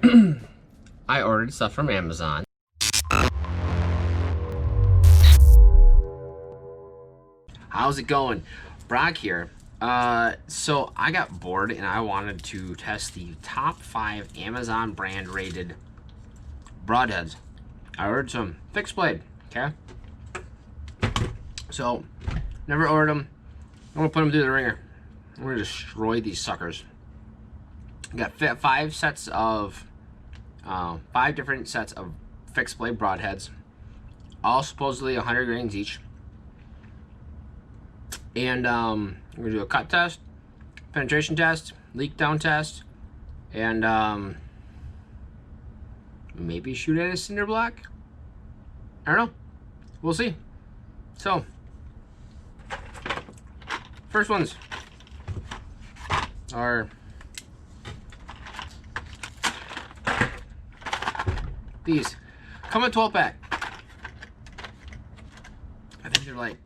I ordered stuff from Amazon. How's it going? Brock here. So I got bored and I wanted to test the top 5 Amazon brand rated broadheads. I ordered some fixed blade, okay? So, never ordered them. I'm gonna put them through the ringer. I'm gonna destroy these suckers. Got 5 sets of, 5 different sets of fixed blade broadheads, all supposedly 100 grains each. And we're gonna do a cut test, penetration test, leak down test, and maybe shoot at a cinder block. I don't know. We'll see. So, first ones are these. Come in 12 pack. I think they're like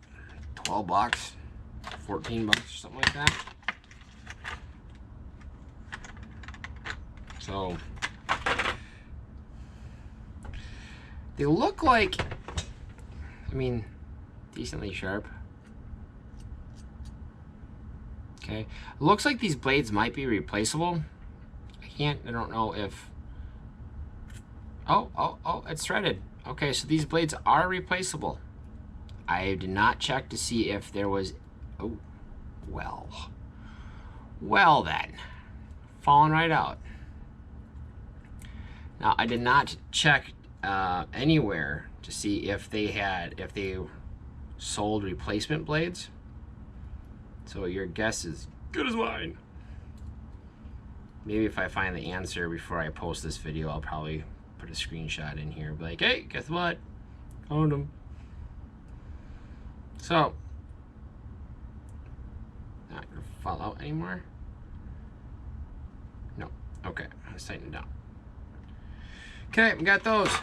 12 bucks, 14 bucks, or something like that. So they look like, I mean, decently sharp. Okay, it looks like these blades might be replaceable. I don't know if, oh, it's threaded. Okay, so these blades are replaceable. I did not check to see if there was, oh, well then, falling right out. Now, I did not check anywhere to see if they sold replacement blades. So your guess is good as mine. Maybe if I find the answer before I post this video, I'll probably put a screenshot in here. Be like, hey, guess what? Found them. So, not gonna fall out anymore. No. Okay, let's tighten it down. Okay, we got those.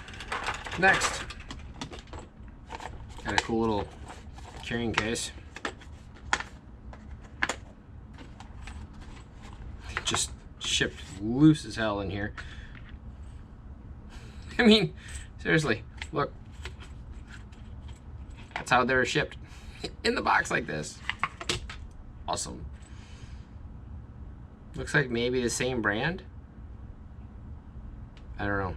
Next, got a cool little carrying case. Just shipped loose as hell in here. I mean, seriously, look. That's how they were shipped. In the box like this. Awesome. Looks like maybe the same brand. I don't know.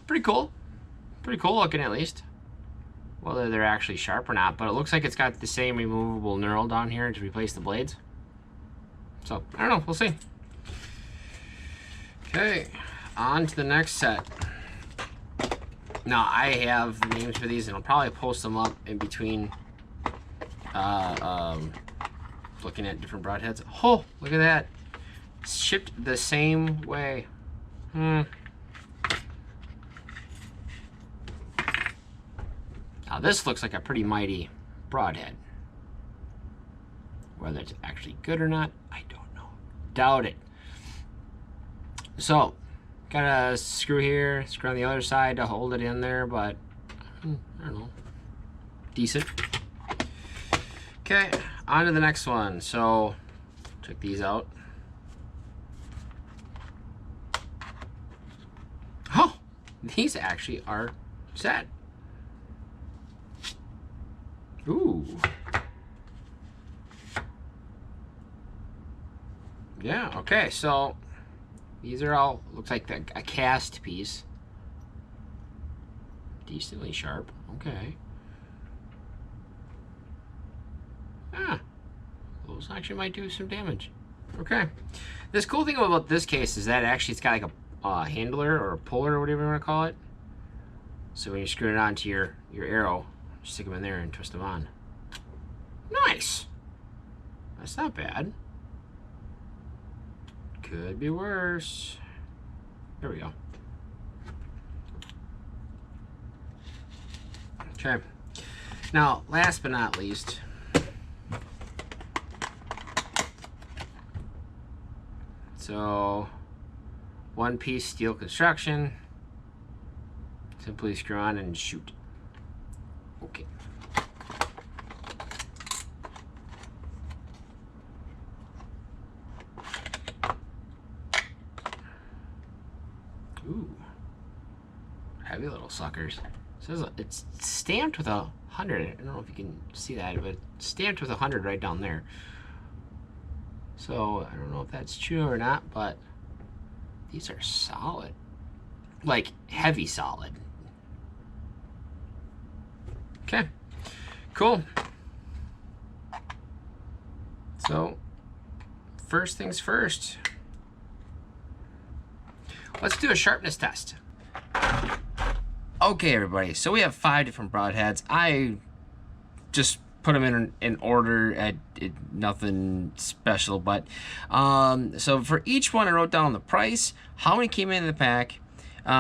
Pretty cool. Pretty cool looking at least. Whether they're actually sharp or not, but it looks like it's got the same removable knurl down here to replace the blades. So, I don't know. We'll see. Okay. On to the next set. Now, I have the names for these, and I'll probably post them up in between looking at different broadheads. Oh, look at that. Shipped the same way. Now, this looks like a pretty mighty broadhead. Whether it's actually good or not, I don't know. Doubt it. So, got a screw here, screw on the other side to hold it in there, but I don't know. Decent. Okay, on to the next one. So, took these out. Oh, these actually are set. Ooh. Yeah, okay, so these are all, looks like a cast piece. Decently sharp, okay. Ah, those actually might do some damage. Okay. This cool thing about this case is that actually it's got like a handler or a puller or whatever you want to call it. So when you screw it onto your arrow, stick them in there and twist them on. Nice. That's not bad. Could be worse. There we go. Okay. Now, last but not least, so one-piece steel construction. Simply screw on and shoot. Okay. heavy little suckers. It says it's stamped with 100. I don't know if you can see that, but it's stamped with 100 right down there. So I don't know if that's true or not, but these are solid, like heavy solid. Okay, cool. So first things first, let's do a sharpness test. Okay, everybody, so we have 5 different broadheads. I just put them in order, nothing special, but so for each one I wrote down the price, how many came in the pack,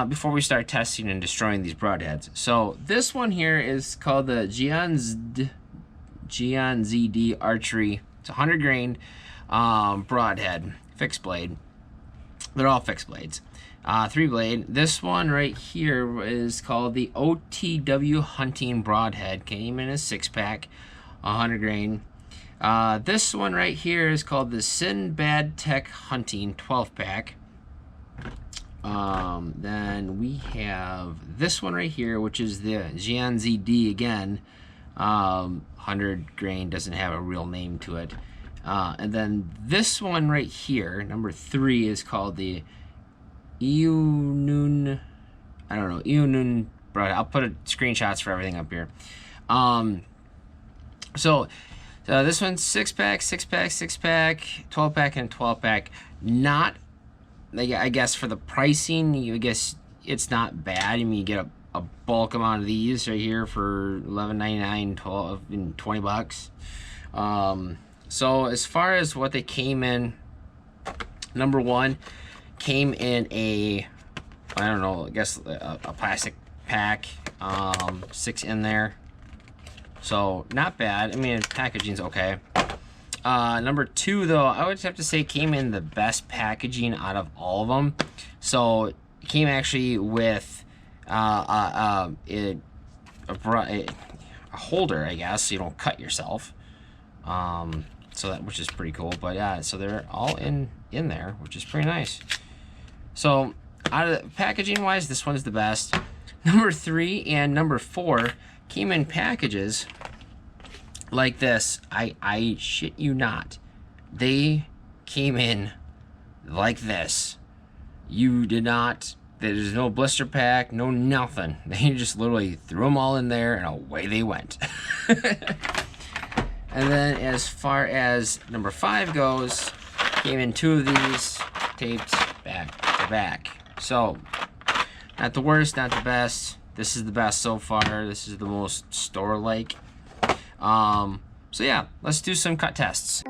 before we start testing and destroying these broadheads. So this one here is called the Gion ZD Archery. It's 100 grain broadhead, fixed blade. They're all fixed blades. 3 blade. This one right here is called the OTW Hunting Broadhead. Came in a 6-pack, 100 grain. This one right here is called the Sinbad Tech Hunting 12-pack. Then we have this one right here, which is the Gion ZD again. 100 grain, doesn't have a real name to it. And then this one right here, number 3, is called the Eunun, I don't know, Eunun broadhead. I'll put screenshots for everything up here. So this one's 6-pack, 6-pack, 6-pack, 12-pack, and 12-pack. Not, I guess for the pricing, I guess it's not bad. I mean, you get a bulk amount of these right here for $11.99, 12 and 20 bucks. So as far as what they came in, number 1 came in a, I don't know, I guess a plastic pack, 6 in there. So not bad. I mean, packaging's okay. Number 2 though, I would have to say came in the best packaging out of all of them. So it came actually with a holder, I guess, so you don't cut yourself. So that, which is pretty cool. But yeah, so they're all in there, which is pretty nice. So out of the, packaging wise, this one's the best. Number 3 and number 4 came in packages like this. I shit you not, they came in like this. You did not, there's no blister pack, no nothing. They just literally threw them all in there and away they went. And then as far as number 5 goes, came in 2 of these taped back to back. So not the worst, not the best. This is the best so far. This is the most store-like. So yeah, let's do some cut tests.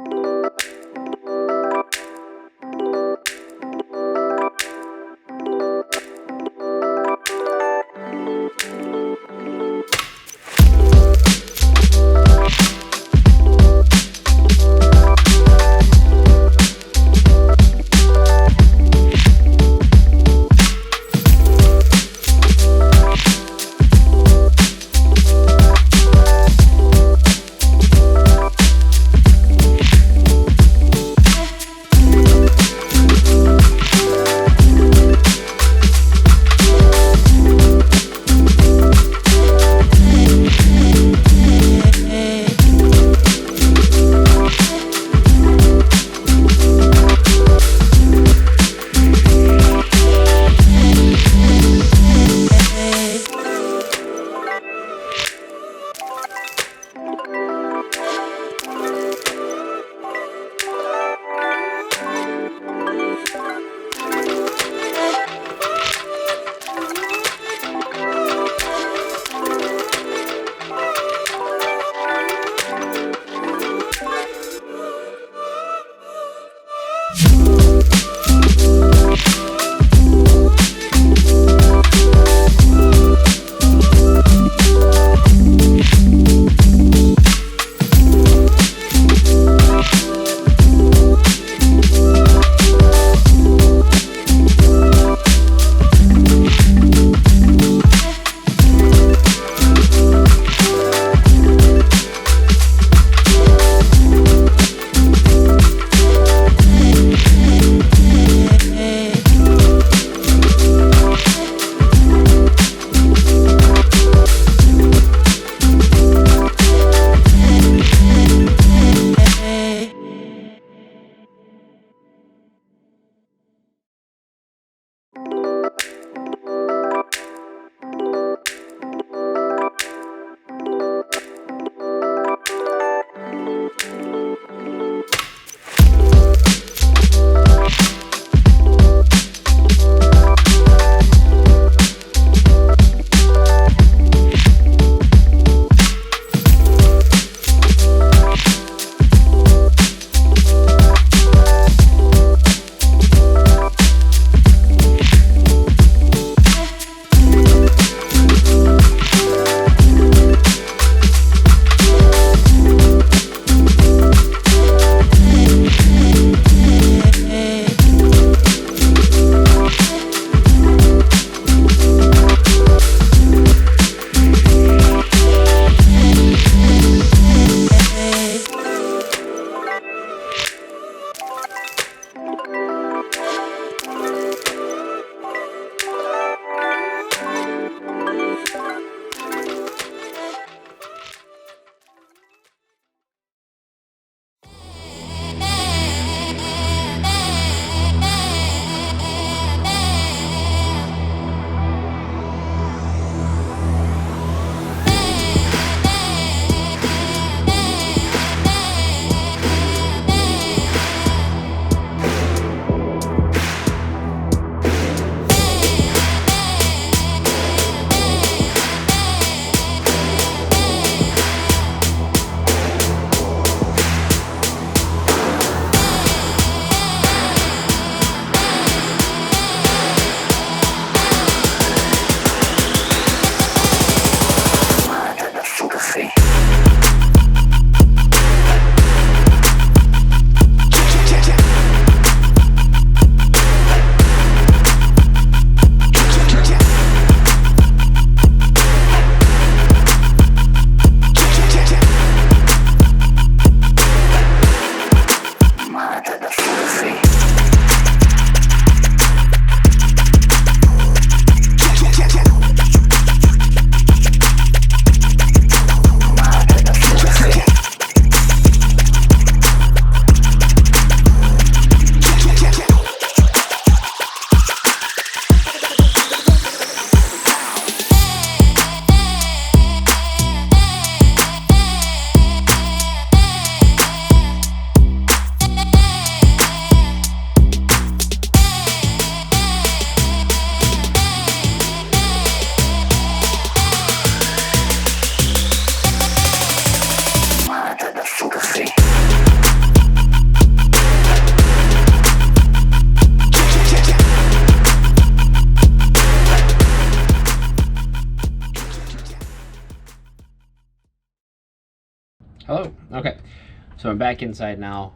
So I'm back inside now.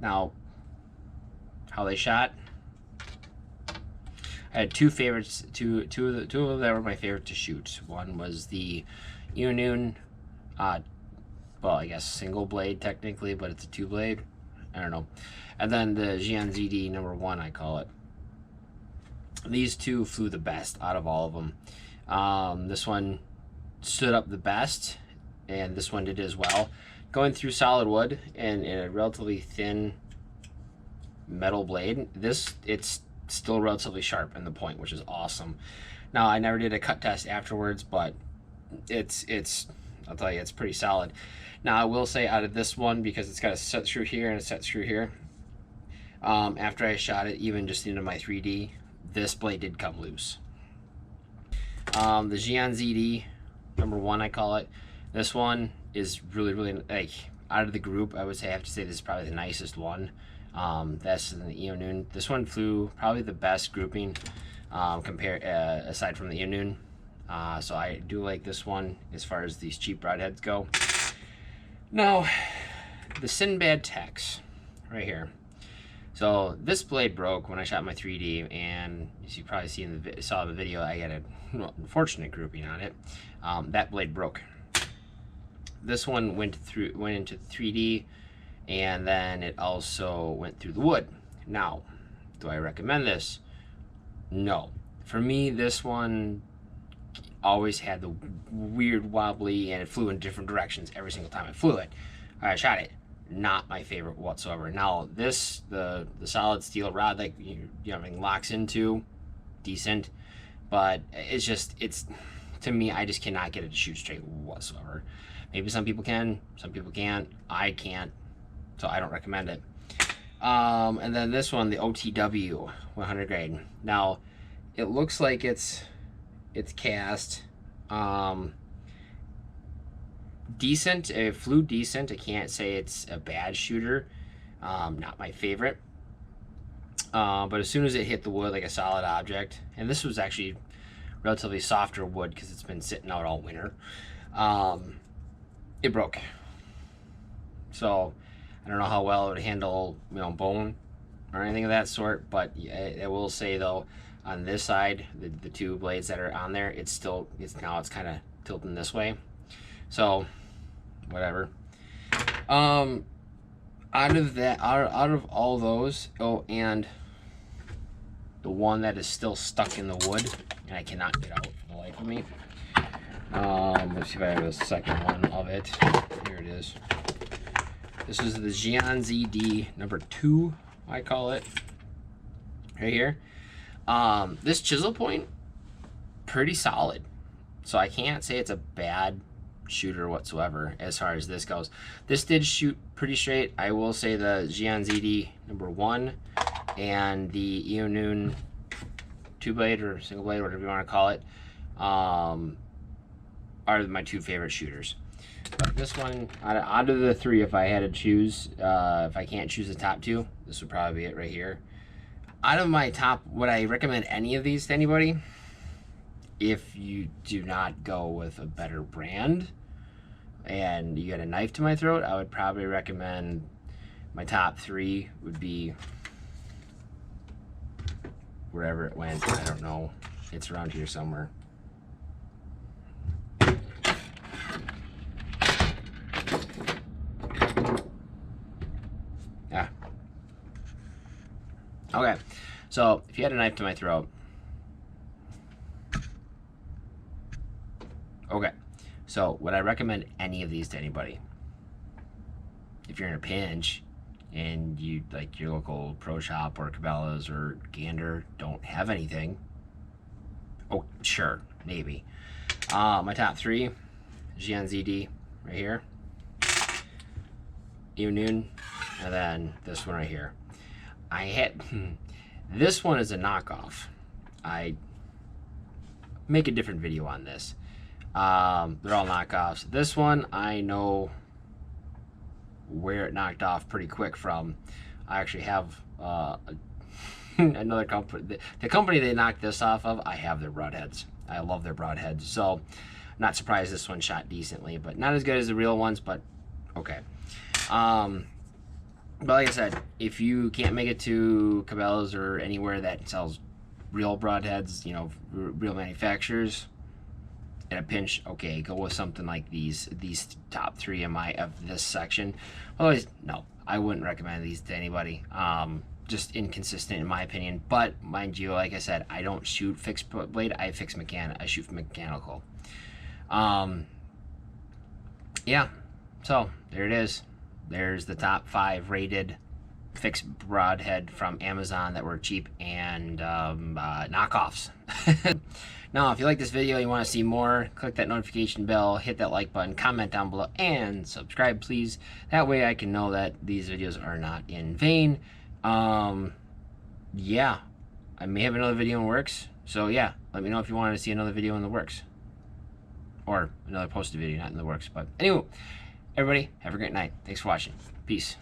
Now, how they shot. I had two favorites. Two of them that were my favorite to shoot. One was the Noon, well, I guess single blade technically, but it's a two blade. I don't know. And then the ZD #1, I call it. These two flew the best out of all of them. This one stood up the best, and this one did as well. Going through solid wood and in a relatively thin metal blade, it's still relatively sharp in the point, which is awesome. Now, I never did a cut test afterwards, but it's I'll tell you, it's pretty solid. Now, I will say out of this one, because it's got a set screw here and a set screw here, after I shot it, even just into my 3D, this blade did come loose. The ZD #1, I call it. This one is really, like, out of the group, I would say, I have to say this is probably the nicest one. That's in the Noon. This one flew probably the best grouping aside from the Noon. So I do like this one as far as these cheap broadheads go. Now, the Sinbad Tex right here. So this blade broke when I shot my 3D, and as you probably saw in the video, I got an unfortunate grouping on it. That blade broke. This one went into 3D, and then it also went through the wood. Now, do I recommend this? No. For me, this one always had the weird wobbly, and it flew in different directions every single time I flew it. I shot it. Not my favorite whatsoever. Now this, the solid steel rod that you know locks into, decent, but it's to me, I just cannot get it to shoot straight whatsoever. Maybe some people can, some people can't. I can't, so I don't recommend it. And then this one, the OTW 100 grade. Now, it looks like it's cast. Decent. It flew decent. I can't say it's a bad shooter. Not my favorite. But as soon as it hit the wood like a solid object, and this was actually relatively softer wood because it's been sitting out all winter, it broke. So I don't know how well it would handle, bone or anything of that sort, but I will say though, on this side, the two blades that are on there, it's kind of tilting this way. So whatever. Out of all those, oh, and the one that is still stuck in the wood and I cannot get out for the life of me. Let's see if I have a second one of it. Here it is. This is the ZD #2, I call it, right here. This chisel point, pretty solid. So I can't say it's a bad shooter whatsoever as far as this goes. This did shoot pretty straight. I will say the ZD #1 and the Noon 2-blade or single blade, whatever you want to call it, are my two favorite shooters. But this one, out of the three, if I had to choose, if I can't choose the top two, this would probably be it right here. Out of my top, would I recommend any of these to anybody? If you do not go with a better brand and you get a knife to my throat, I would probably recommend my top three would be wherever it went. I don't know. It's around here somewhere. Yeah. Okay. So if you had a knife to my throat, okay, so would I recommend any of these to anybody? If you're in a pinch and you, like, your local pro shop or Cabela's or Gander don't have anything, oh, sure, maybe. My top three, ZD right here, Noon, and then this one right here. I had, this one is a knockoff. I make a different video on this. They're all knockoffs. This one, I know where it knocked off pretty quick from. I actually have another company. The company they knocked this off of, I have their broadheads. I love their broadheads. So, not surprised this one shot decently, but not as good as the real ones, but okay. But like I said, if you can't make it to Cabela's or anywhere that sells real broadheads, you know, real manufacturers, at a pinch, okay, go with something like these top three of this section. Otherwise, no, I wouldn't recommend these to anybody. Just inconsistent in my opinion. But mind you, like I said, I don't shoot fixed blade. I shoot mechanical. Yeah. So there it is. There's the top 5 rated fixed broadhead from Amazon that were cheap and knockoffs. Now, if you like this video, you want to see more, click that notification bell, hit that like button, comment down below, and subscribe, please. That way I can know that these videos are not in vain. Yeah, I may have another video in the works. So yeah, let me know if you wanted to see another video in the works. Or another posted video, not in the works. But anyway, everybody, have a great night. Thanks for watching. Peace.